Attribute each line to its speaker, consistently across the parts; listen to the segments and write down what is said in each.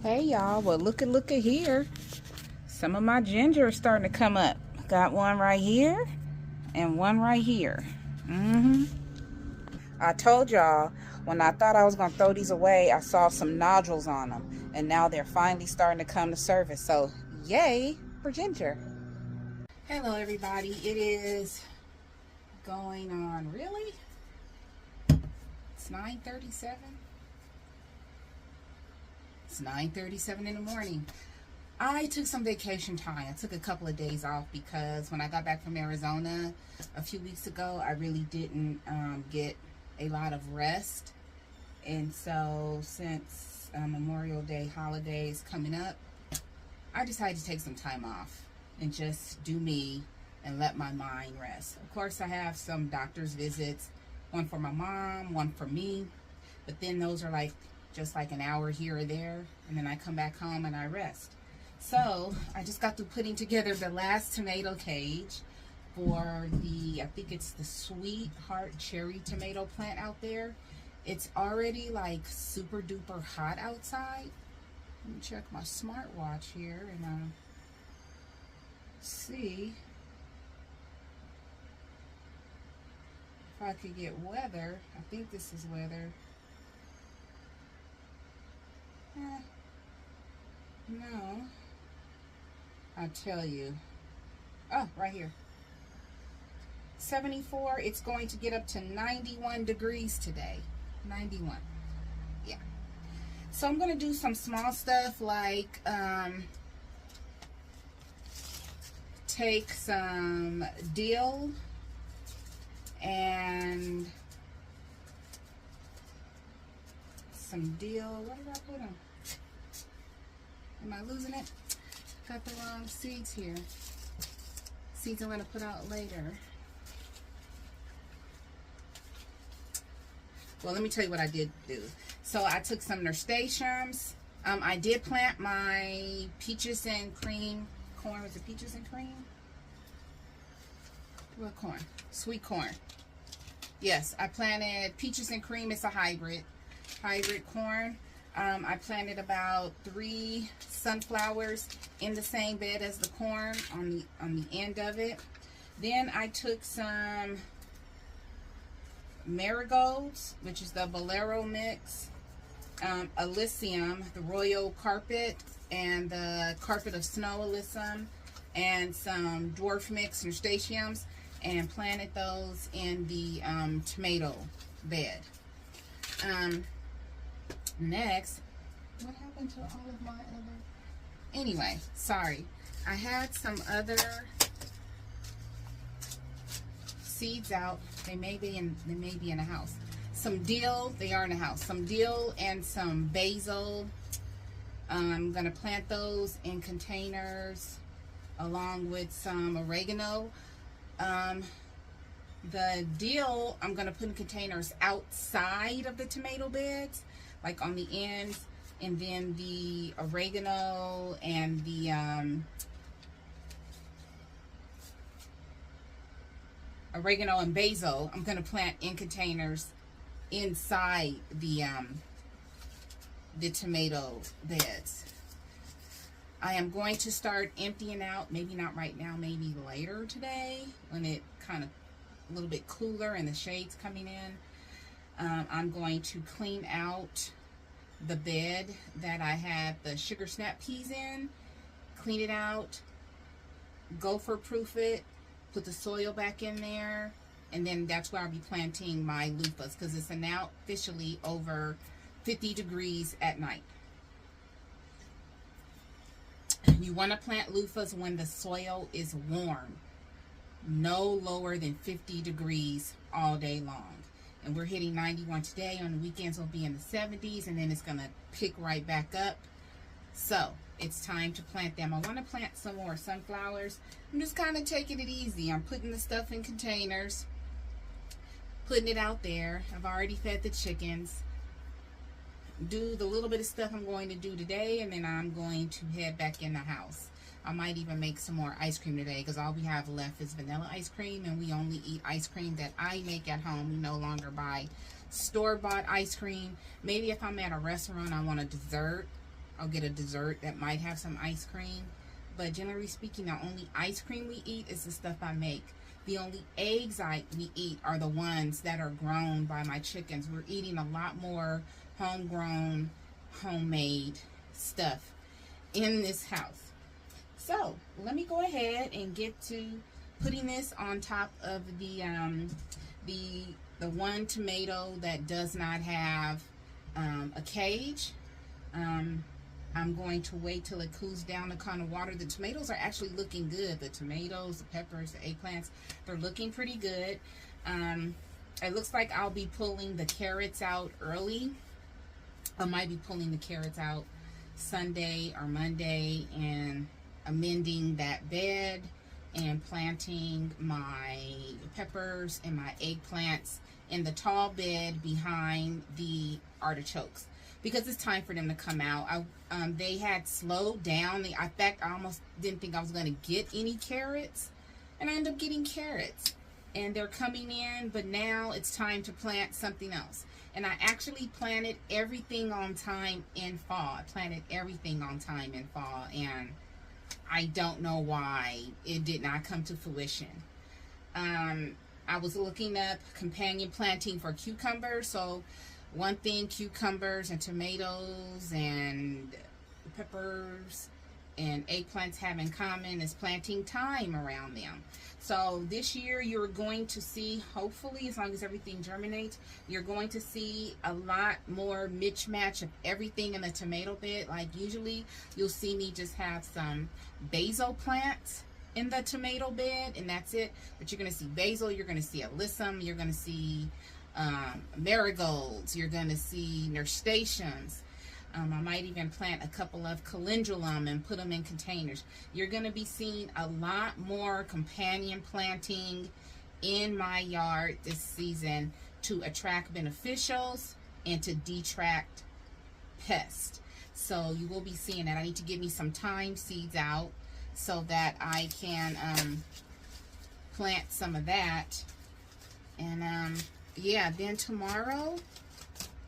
Speaker 1: Hey y'all, well looky here. Some of my ginger is starting to come up. Got one right here and one right here. I told y'all when I thought I was gonna throw these away, I saw some nodules on them, and now they're finally starting to come to surface. So yay for ginger. Hello everybody, it is going on, really? It's 9:37. It's 9:37 in the morning. I took some vacation time. I took a couple of days off because when I got back from Arizona a few weeks ago, I really didn't get a lot of rest. And so since Memorial Day holiday is coming up, I decided to take some time off and just do me and let my mind rest. Of course, I have some doctor's visits, one for my mom, one for me, but then those are like just like an hour here or there, and then I come back home and I rest. So I just got through putting together the last tomato cage for the, I think it's the Sweetheart cherry tomato plant out there. It's already like super duper hot outside. Let me check my smartwatch here and see if I could get weather. I think this is weather. No, I'll tell you. Oh, right here. 74. It's going to get up to 91 degrees today. 91. Yeah. So I'm going to do some small stuff like take some dill and some dill. What did I put on? Am I losing it? Got the wrong seeds here. Seeds I'm going to put out later. Well, let me tell you what I did do. So I took some nasturtiums. I did plant my peaches and cream corn. Was it peaches and cream? What corn? Sweet corn. Yes, I planted peaches and cream. It's a hybrid corn. I planted about 3 sunflowers in the same bed as the corn on the end of it. Then I took some marigolds, which is the Bolero mix, Alyssum, the Royal Carpet, and the Carpet of Snow Alyssum, and some dwarf mix nasturtiums, and planted those in the tomato bed. Next, what happened to all of my other... Anyway, sorry. I had some other seeds out. They may be in the house. Some dill, they are in the house. Some dill and some basil. I'm gonna plant those in containers along with some oregano. The dill I'm gonna put in containers outside of the tomato beds, like on the ends, and then the oregano and the oregano and basil I'm going to plant in containers inside the tomato beds. I am going to start emptying out, maybe not right now, maybe later today when it kind of a little bit cooler and the shade's coming in. I'm going to clean out the bed that I had the sugar snap peas in, clean it out, gopher proof it, put the soil back in there, and then that's where I'll be planting my loofahs because it's now officially over 50 degrees at night. You want to plant loofahs when the soil is warm, no lower than 50 degrees all day long. And we're hitting 91 today. On the weekends we'll be in the 70s, and then it's going to pick right back up. So it's time to plant them. I want to plant some more sunflowers. I'm just kind of taking it easy. I'm putting the stuff in containers, putting it out there. I've already fed the chickens. Do the little bit of stuff I'm going to do today, and then I'm going to head back in the house. I might even make some more ice cream today because all we have left is vanilla ice cream, and we only eat ice cream that I make at home. We no longer buy store-bought ice cream. Maybe if I'm at a restaurant, I want a dessert. I'll get a dessert that might have some ice cream. But generally speaking, the only ice cream we eat is the stuff I make. The only eggs we eat are the ones that are grown by my chickens. We're eating a lot more homegrown, homemade stuff in this house. So let me go ahead and get to putting this on top of the one tomato that does not have a cage. I'm going to wait till it cools down to kind of water. The tomatoes are actually looking good. The tomatoes, the peppers, the eggplants, they're looking pretty good. It looks like I'll be pulling the carrots out early. I might be pulling the carrots out Sunday or Monday and amending that bed and planting my peppers and my eggplants in the tall bed behind the artichokes, because it's time for them to come out. They had slowed down. In fact, I almost didn't think I was going to get any carrots, and I ended up getting carrots, and they're coming in, but now it's time to plant something else. And I actually planted everything on time in fall. I planted everything on time in fall, and I don't know why it did not come to fruition. I was looking up companion planting for cucumbers. So one thing cucumbers and tomatoes and peppers and eggplants have in common is planting thyme around them. So this year you're going to see, hopefully, as long as everything germinates, you're going to see a lot more mismatch of everything in the tomato bed. Like usually you'll see me just have some basil plants in the tomato bed, and that's it. But you're going to see basil, you're going to see alyssum, you're going to see marigolds, you're going to see nasturtiums. I might even plant a couple of calendulum and put them in containers. You're going to be seeing a lot more companion planting in my yard this season to attract beneficials and to detract pests. So you will be seeing that. I need to get me some thyme seeds out so that I can plant some of that. And yeah, then tomorrow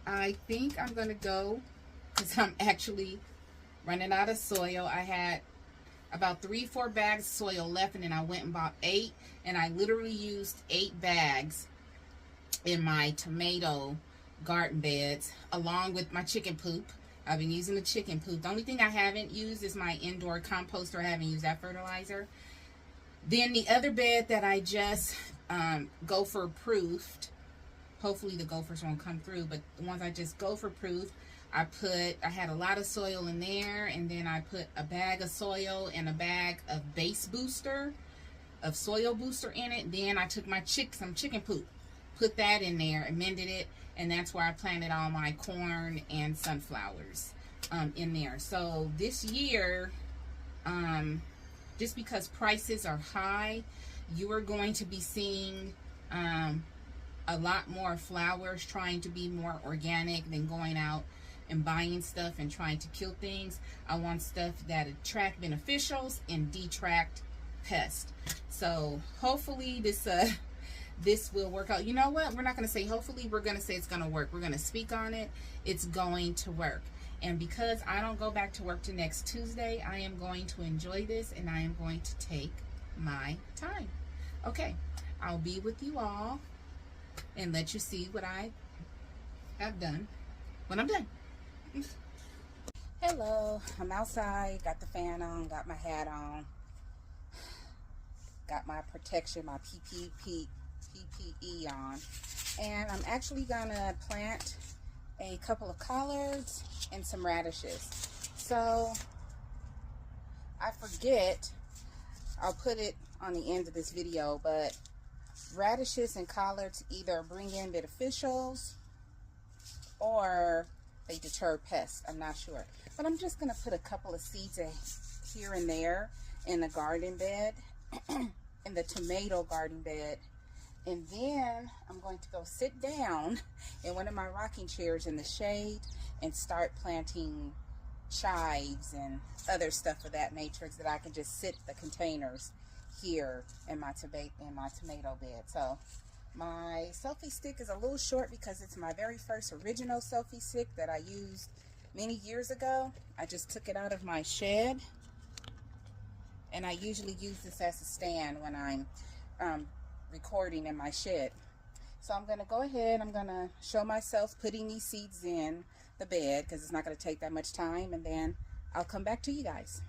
Speaker 1: I think I'm going to go, because I'm actually running out of soil. I had about 3-4 bags of soil left, and then I went and bought 8, and I literally used 8 bags in my tomato garden beds along with my chicken poop. I've been using the chicken poop. The only thing I haven't used is my indoor composter. I haven't used that fertilizer. Then the other bed that I just gopher proofed, hopefully the gophers won't come through, but the ones I just gopher proofed, I had a lot of soil in there, and then I put a bag of soil and a bag of base booster, of soil booster in it. Then I took my some chicken poop, put that in there, amended it, and that's where I planted all my corn and sunflowers in there. So this year, just because prices are high, you are going to be seeing a lot more flowers trying to be more organic than going out and buying stuff and trying to kill things. I want stuff that attract beneficials and detract pests. So hopefully this will work out. You know what? We're not going to say hopefully. We're going to say it's going to work. We're going to speak on it. It's going to work. And because I don't go back to work till next Tuesday, I am going to enjoy this, and I am going to take my time. Okay, I'll be with you all and let you see what I have done when I'm done. Hello, I'm outside, got the fan on, got my hat on, got my protection, my PPE on, and I'm actually gonna plant a couple of collards and some radishes. So I forget, I'll put it on the end of this video, but radishes and collards either bring in beneficials or they deter pests. I'm not sure, but I'm just gonna put a couple of seeds here and there in the garden bed, in the tomato garden bed, and then I'm going to go sit down in one of my rocking chairs in the shade and start planting chives and other stuff of that nature, so that I can just sit the containers here in my tomato bed. So my selfie stick is a little short because it's my very first original selfie stick that I used many years ago. I just took it out of my shed, and I usually use this as a stand when I'm recording in my shed. So I'm going to go ahead, I'm going to show myself putting these seeds in the bed because it's not going to take that much time, and then I'll come back to you guys.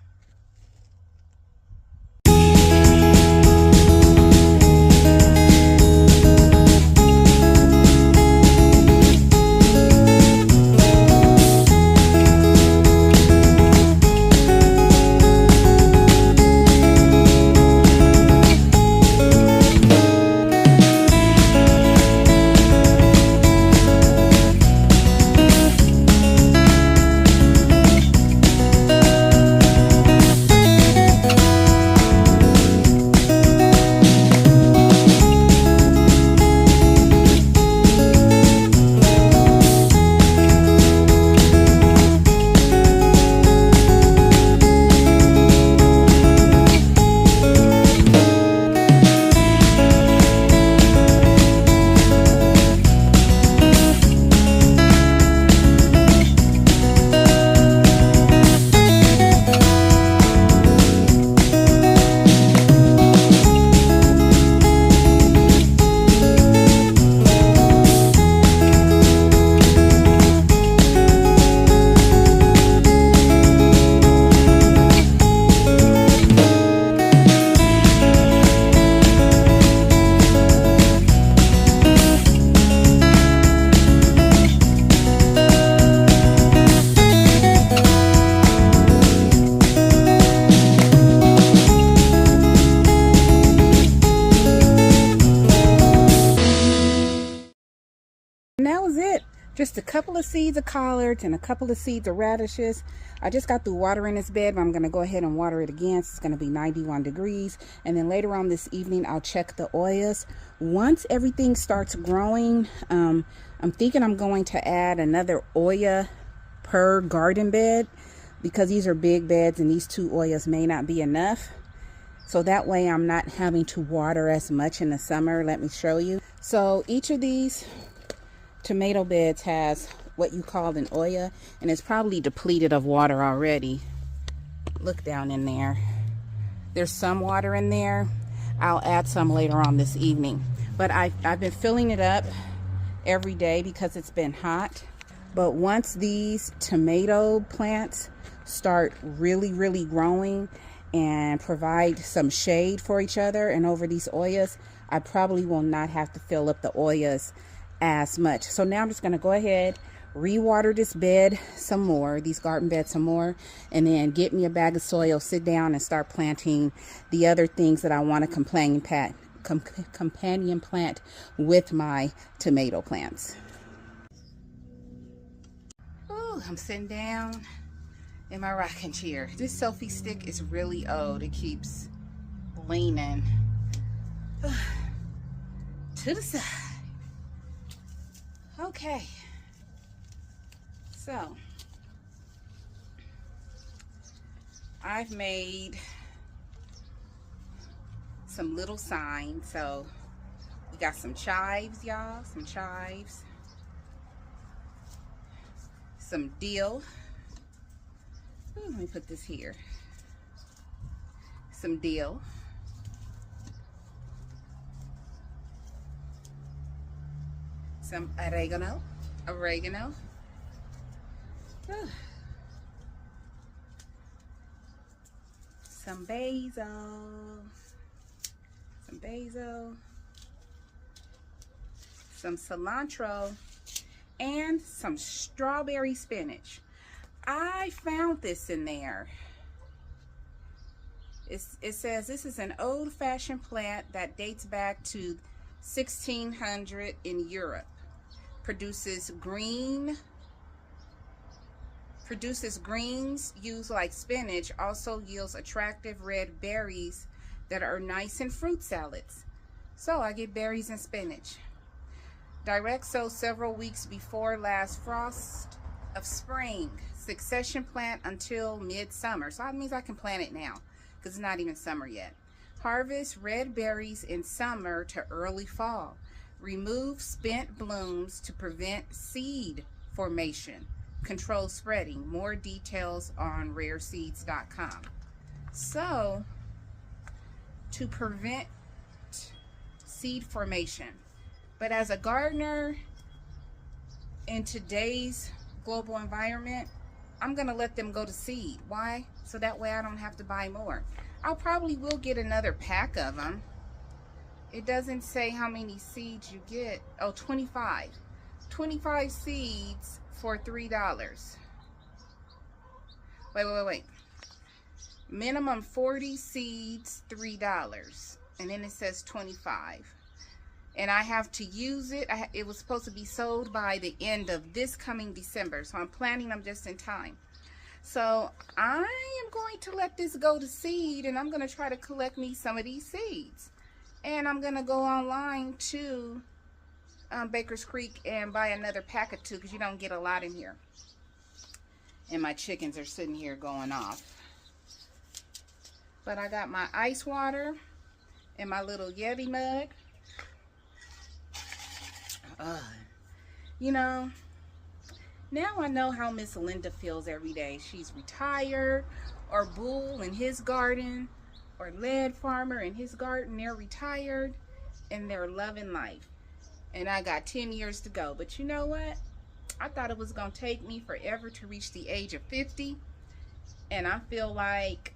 Speaker 1: And that was it. Just a couple of seeds of collards and a couple of seeds of radishes. I just got through watering this bed, but I'm going to go ahead and water it again. It's going to be 91 degrees. And then later on this evening, I'll check the oyas. Once everything starts growing, I'm thinking I'm going to add another oya per garden bed, because these are big beds and these 2 oyas may not be enough. So that way I'm not having to water as much in the summer. Let me show you. So each of these tomato beds has what you call an oya, and it's probably depleted of water already. Look down in there. There's some water in there. I'll add some later on this evening. But I've been filling it up every day because it's been hot. But once these tomato plants start really growing and provide some shade for each other and over these oyas, I probably will not have to fill up the oyas as much. So now I'm just going to go ahead, rewater this bed some more, these garden beds some more, and then get me a bag of soil, sit down and start planting the other things that I want to companion plant with my tomato plants. Oh, I'm sitting down in my rocking chair. This selfie stick is really old. It keeps leaning to the side. Okay, so I've made some little signs. So we got some chives, y'all, some chives, some dill. Ooh, let me put this here. Some dill. Some oregano. Some basil. Some cilantro, and some strawberry spinach. I found this in there. It says this is an old-fashioned plant that dates back to 1600 in Europe. Produces greens used like spinach. Also yields attractive red berries that are nice in fruit salads. So I get berries and spinach. Direct sow several weeks before last frost of spring. Succession plant until midsummer. So that means I can plant it now because it's not even summer yet. Harvest red berries in summer to early fall. Remove spent blooms to prevent seed formation. control spreading. More details on rareseeds.com. So, to prevent seed formation. But as a gardener in today's global environment, I'm going to let them go to seed. Why? So that way I don't have to buy more. I'll probably will get another pack of them. It doesn't say how many seeds you get. Oh, 25. 25 seeds for $3. Wait. Minimum 40 seeds, $3. And then it says 25. And I have to use it. It was supposed to be sold by the end of this coming December. So I'm planting them just in time. So I am going to let this go to seed. And I'm going to try to collect me some of these seeds. And I'm going to go online to Baker's Creek and buy another pack of 2. Because you don't get a lot in here. And my chickens are sitting here going off. But I got my ice water in my little Yeti mug. You know, now I know how Miss Linda feels every day. She's retired, or Bull in his garden, or Lead Farmer in his garden. They're retired and they're loving life. And I got 10 years to go. But you know what? I thought it was going to take me forever to reach the age of 50. And I feel like,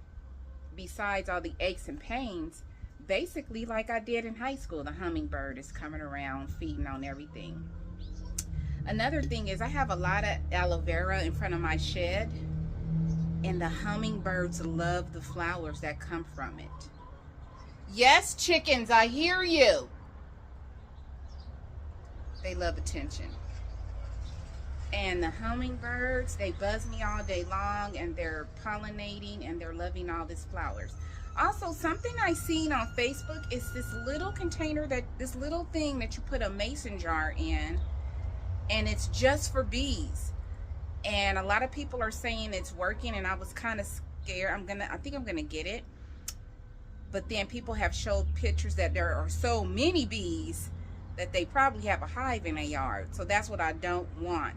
Speaker 1: besides all the aches and pains, basically like I did in high school, the hummingbird is coming around feeding on everything. Another thing is I have a lot of aloe vera in front of my shed, and the hummingbirds love the flowers that come from it. Yes, chickens, I hear you. They love attention. And the hummingbirds, they buzz me all day long, and they're pollinating, and they're loving all these flowers. Also, something I seen on Facebook is this little container, this little thing that you put a mason jar in, and it's just for bees. And a lot of people are saying it's working, and I was kind of scared. I think I'm gonna get it. But then people have showed pictures that there are so many bees that they probably have a hive in their yard. So that's what I don't want.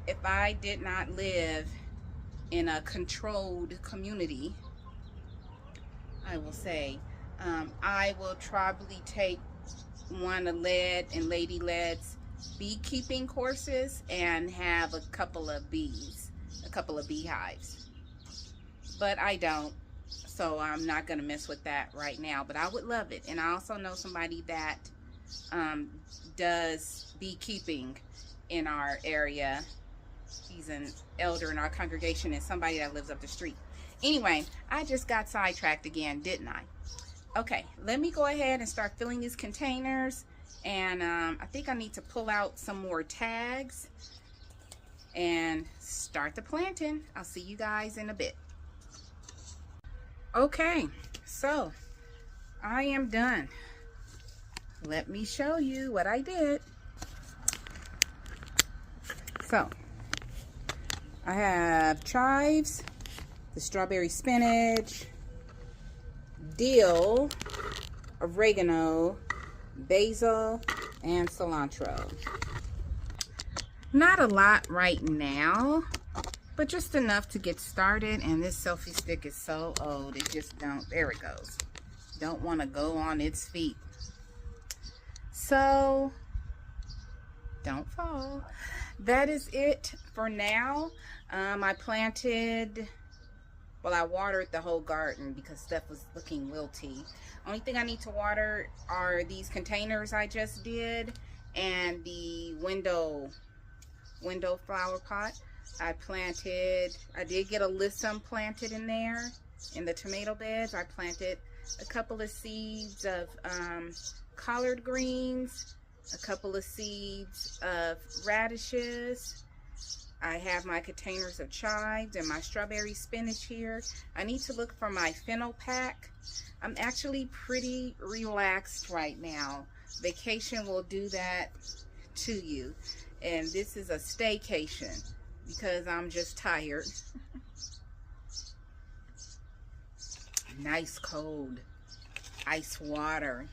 Speaker 1: If I did not live in a controlled community, I will say, I will probably take one of Lead and Lady Lead's beekeeping courses and have a couple of bees, a couple of beehives. But I don't, so I'm not going to mess with that right now. But I would love it. And I also know somebody that does beekeeping in our area. He's an elder in our congregation and somebody that lives up the street. Anyway, I just got sidetracked again, didn't I? Okay, let me go ahead and start filling these containers. And I think I need to pull out some more tags and start the planting. I'll see you guys in a bit. Okay, so I am done. Let me show you what I did. So, I have chives, the strawberry spinach, dill, oregano, basil, and cilantro. Not a lot right now, but just enough to get started. And this selfie stick is so old, it just don't, there it goes. Don't want to go on its feet. So, don't fall. That is it for now. I planted, well, I watered the whole garden because stuff was looking wilty. Only thing I need to water are these containers I just did and the window flower pot. I did get alyssum planted in there in the tomato beds. I planted a couple of seeds of collard greens, a couple of seeds of radishes. I have my containers of chives and my strawberry spinach here. I need to look for my fennel pack. I'm actually pretty relaxed right now. Vacation will do that to you. And this is a staycation because I'm just tired. Nice cold ice water.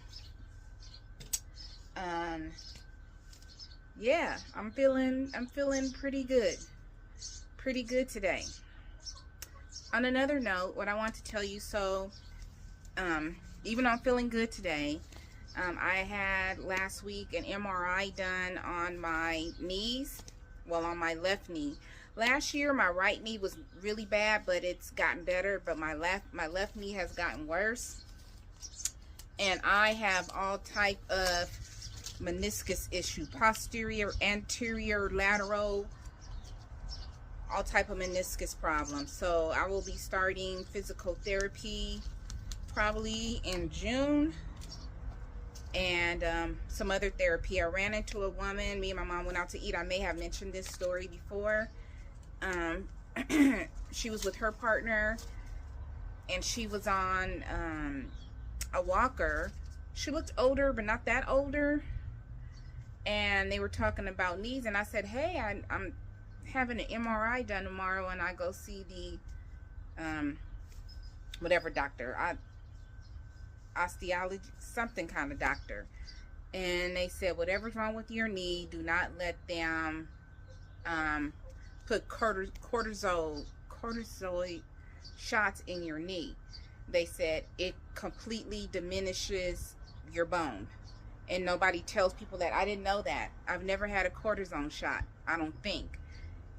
Speaker 1: Yeah, I'm feeling pretty good. pretty good today. On another note, what I want to tell you, so even though I'm feeling good today, I had last week an MRI done on my knees, well, on my left knee. Last year my right knee was really bad, but it's gotten better, but my left knee has gotten worse. And I have all type of meniscus issue, posterior, anterior, lateral, all type of meniscus problems. So I will be starting physical therapy probably in June, and some other therapy. I ran into a woman, me and my mom went out to eat. I may have mentioned this story before. She was with her partner, and she was on a walker. She looked older, but not that older, and they were talking about knees, and I said, hey, I'm having an MRI done tomorrow, and I go see the whatever doctor, osteology, something kind of doctor, and they said, whatever's wrong with your knee, do not let them put cortisol shots in your knee. They said it completely diminishes your bone, and nobody tells people that. I didn't know that. I've never had a cortisone shot, I don't think,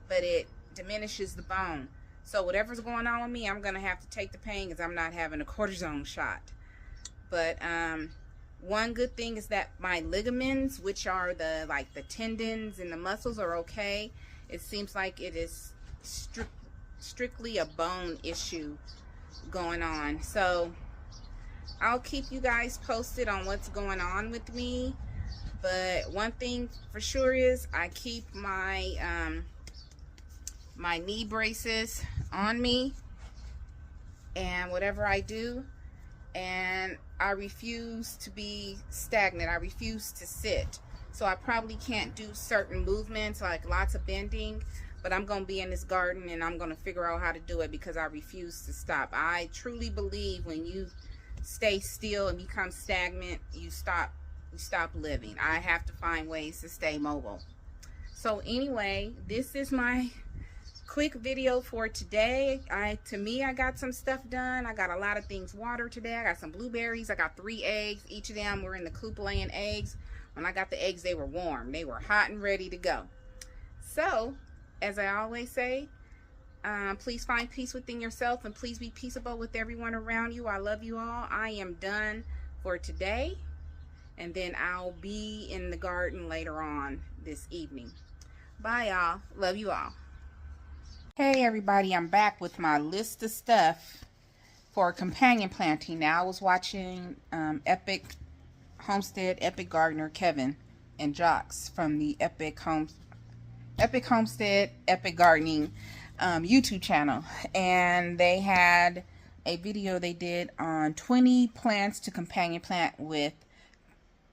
Speaker 1: but it diminishes the bone. So whatever's going on with me, I'm gonna have to take the pain because I'm not having a cortisone shot. But one good thing is that my ligaments, which are the tendons and the muscles, are okay. It seems like it is strictly a bone issue going on. So I'll keep you guys posted on what's going on with me. But one thing for sure is I keep my my knee braces on me, and whatever I do, and I refuse to be stagnant. I refuse to sit. So I probably can't do certain movements, like lots of bending, but I'm going to be in this garden and I'm going to figure out how to do it because I refuse to stop. I truly believe when you stay still and become stagnant, you stop living. I have to find ways to stay mobile. So anyway, this is my quick video for today. To me, I got some stuff done. I got a lot of things watered today. I got some blueberries. I got 3 eggs. Each of them were in the coop laying eggs. When I got the eggs, they were warm. They were hot and ready to go. So, as I always say, please find peace within yourself, and please be peaceable with everyone around you. I love you all. I am done for today, and then I'll be in the garden later on this evening. Bye, y'all. Love you all. Hey, everybody. I'm back with my list of stuff for companion planting. Now, I was watching Epic Homestead, Epic Gardener Kevin and Jocks from the Epic Homestead, Epic Gardening YouTube channel, and they had a video they did on 20 plants to companion plant with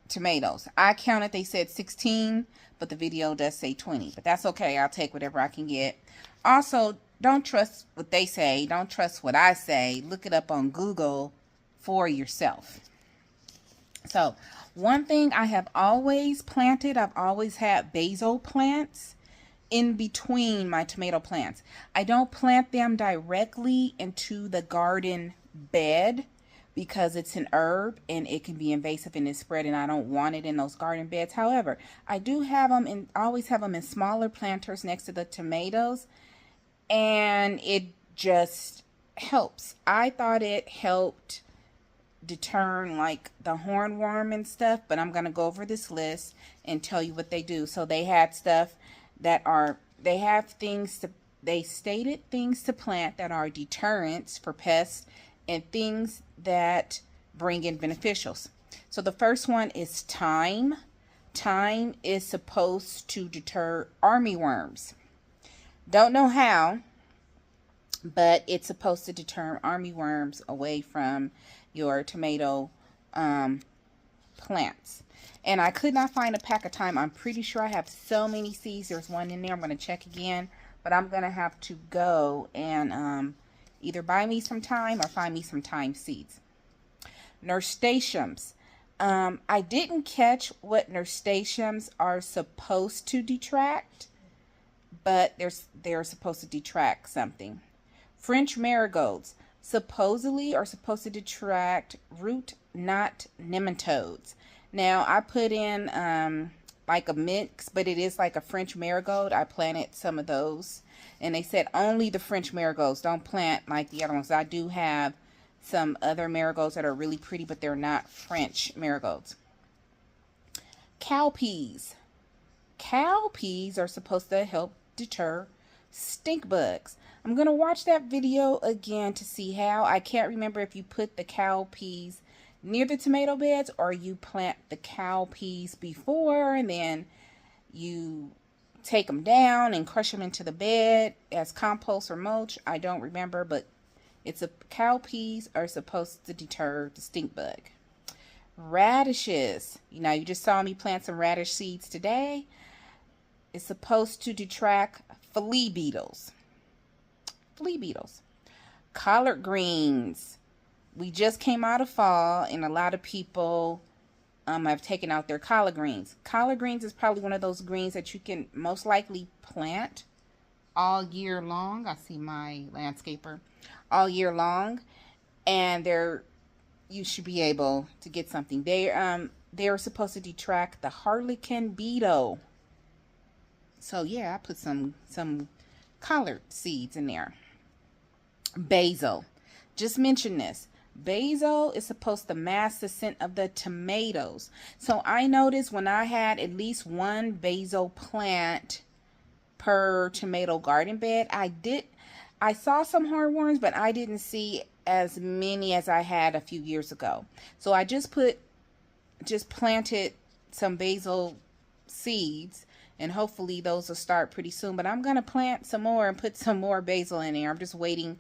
Speaker 1: tomatoes. I counted, they said 16, but the video does say 20, but that's okay. I'll take whatever I can get. Also, don't trust what they say. Don't trust what I say. Look it up on Google for yourself. So, one thing I have always planted, I've always had basil plants in between my tomato plants. I don't plant them directly into the garden bed because it's an herb and it can be invasive in its spread, and I don't want it in those garden beds. However, I do have them in, always have them in smaller planters next to the tomatoes, and it just helps. I thought it helped deter like the hornworm and stuff, but I'm gonna go over this list and tell you what they do. So they had stuff that are, they have things to, they stated things to plant that are deterrents for pests and things that bring in beneficials. So the first one is thyme. Thyme is supposed to deter armyworms. Don't know how, but it's supposed to deter armyworms away from your tomato plants. And I could not find a pack of thyme. I'm pretty sure I have so many seeds. There's one in there. I'm going to check again, but I'm going to have to go and either buy me some thyme or find me some thyme seeds. Nasturtiums. I didn't catch what nasturtiums are supposed to detract, but they're supposed to detract something. French marigolds supposedly are supposed to detract root knot nematodes. Now I put in like a mix, but it is like a French marigold. I planted some of those, and they said only the French marigolds, don't plant like the other ones. I do have some other marigolds that are really pretty, but they're not French marigolds. Cowpeas. Cowpeas are supposed to help deter stink bugs. I'm going to watch that video again to see how. I can't remember if you put the cowpeas near the tomato beds or you plant the cowpeas before and then you take them down and crush them into the bed as compost or mulch. I don't remember, but cowpeas are supposed to deter the stink bug. Radishes. You just saw me plant some radish seeds today. It's supposed to detract flea beetles. Flea beetles. Collard greens. We just came out of fall, and a lot of people have taken out their collard greens. Collard greens is probably one of those greens that you can most likely plant all year long. I see my landscaper. All year long, and you should be able to get something. They're supposed to detract the harlequin beetle. So yeah, I put some collard seeds in there. Basil. Just mention this. Basil is supposed to mask the scent of the tomatoes. So I noticed when I had at least one basil plant per tomato garden bed, I saw some hornworms, but I didn't see as many as I had a few years ago. So I just planted some basil seeds, and hopefully those will start pretty soon. But I'm going to plant some more and put some more basil in there. I'm just waiting.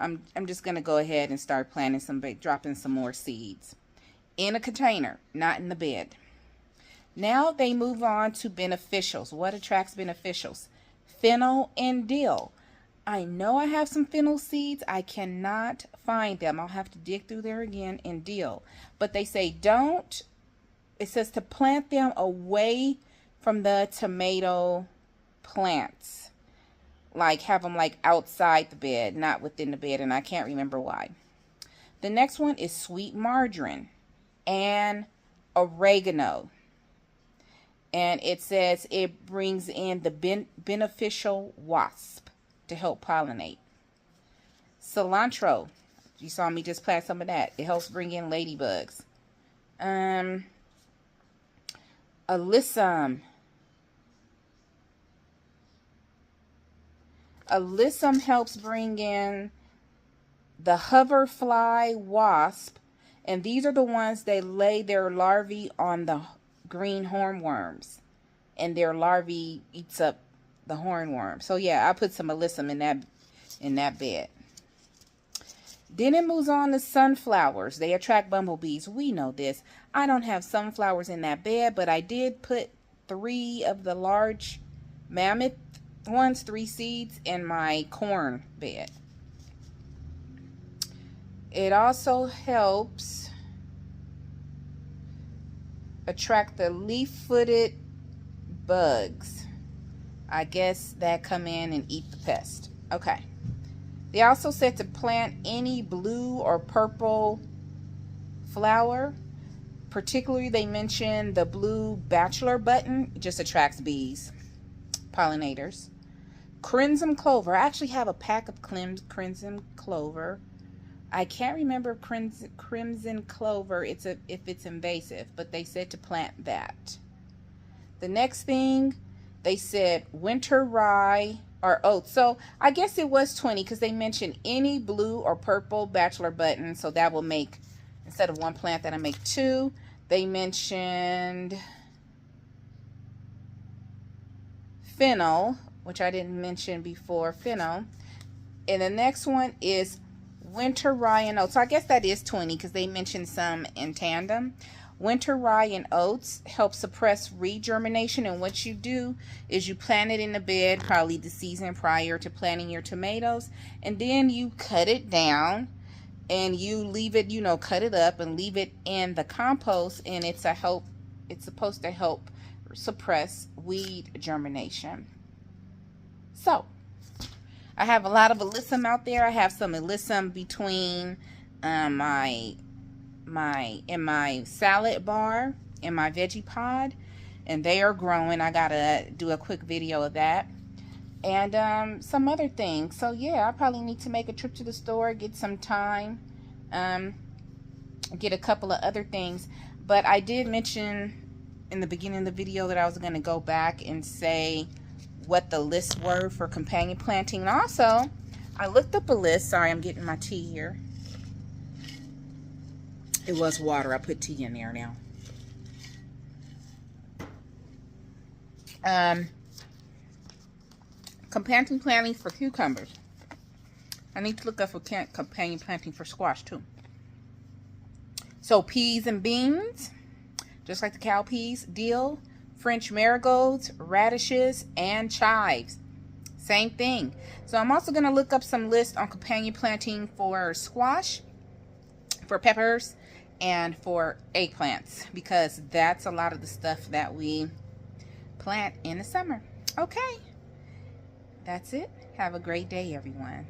Speaker 1: I'm just going to go ahead and start planting dropping some more seeds in a container, not in the bed. Now they move on to beneficials. What attracts beneficials? Fennel and dill. I know I have some fennel seeds. I cannot find them. I'll have to dig through there again in dill. But they say it says to plant them away from the tomato plants. Like have them like outside the bed, not within the bed, and I can't remember why. The next one is sweet marjoram and oregano. And it says it brings in the beneficial wasp to help pollinate. Cilantro. You saw me just plant some of that. It helps bring in ladybugs. Alyssum. Alyssum helps bring in the hoverfly wasp. And these are the ones that lay their larvae on the green hornworms. And their larvae eats up the hornworm. So yeah, I put some alyssum in that bed. Then it moves on to sunflowers. They attract bumblebees. We know this. I don't have sunflowers in that bed, but I did put 3 of the large mammoth ones, 3 seeds in my corn bed. It also helps attract the leaf-footed bugs. I guess that come in and eat the pest. Okay. They also said to plant any blue or purple flower. Particularly, they mentioned the blue bachelor button. It just attracts bees, pollinators. Crimson clover. I actually have a pack of crimson clover. I can't remember crimson clover if it's invasive, but they said to plant that. The next thing, they said winter rye or oats. So I guess it was 20 because they mentioned any blue or purple bachelor button. So that will make, instead of 1 plant, that I make 2. They mentioned fennel, which I didn't mention before, fennel. And the next one is winter rye and oats. So I guess that is 20 because they mentioned some in tandem. Winter rye and oats help suppress regermination, and what you do is you plant it in the bed probably the season prior to planting your tomatoes, and then you cut it down and you leave it, cut it up and leave it in the compost, and it's supposed to help suppress weed germination. So I have a lot of alyssum out there. I have some alyssum between my salad bar and my veggie pod, and they are growing. I gotta do a quick video of that, and some other things. So yeah, I probably need to make a trip to the store, get some thyme, get a couple of other things. But I did mention in the beginning of the video that I was going to go back and say what the lists were for companion planting. And also, I looked up a list. Sorry, I'm getting my tea here. It was water. I put tea in there now. Companion planting for cucumbers. I need to look up for companion planting for squash too. So peas and beans, just like the cowpeas, dill, French marigolds, radishes, and chives. Same thing. So I'm also going to look up some lists on companion planting for squash, for peppers, and for eggplants, because that's a lot of the stuff that we plant in the summer. Okay, that's it. Have a great day, everyone.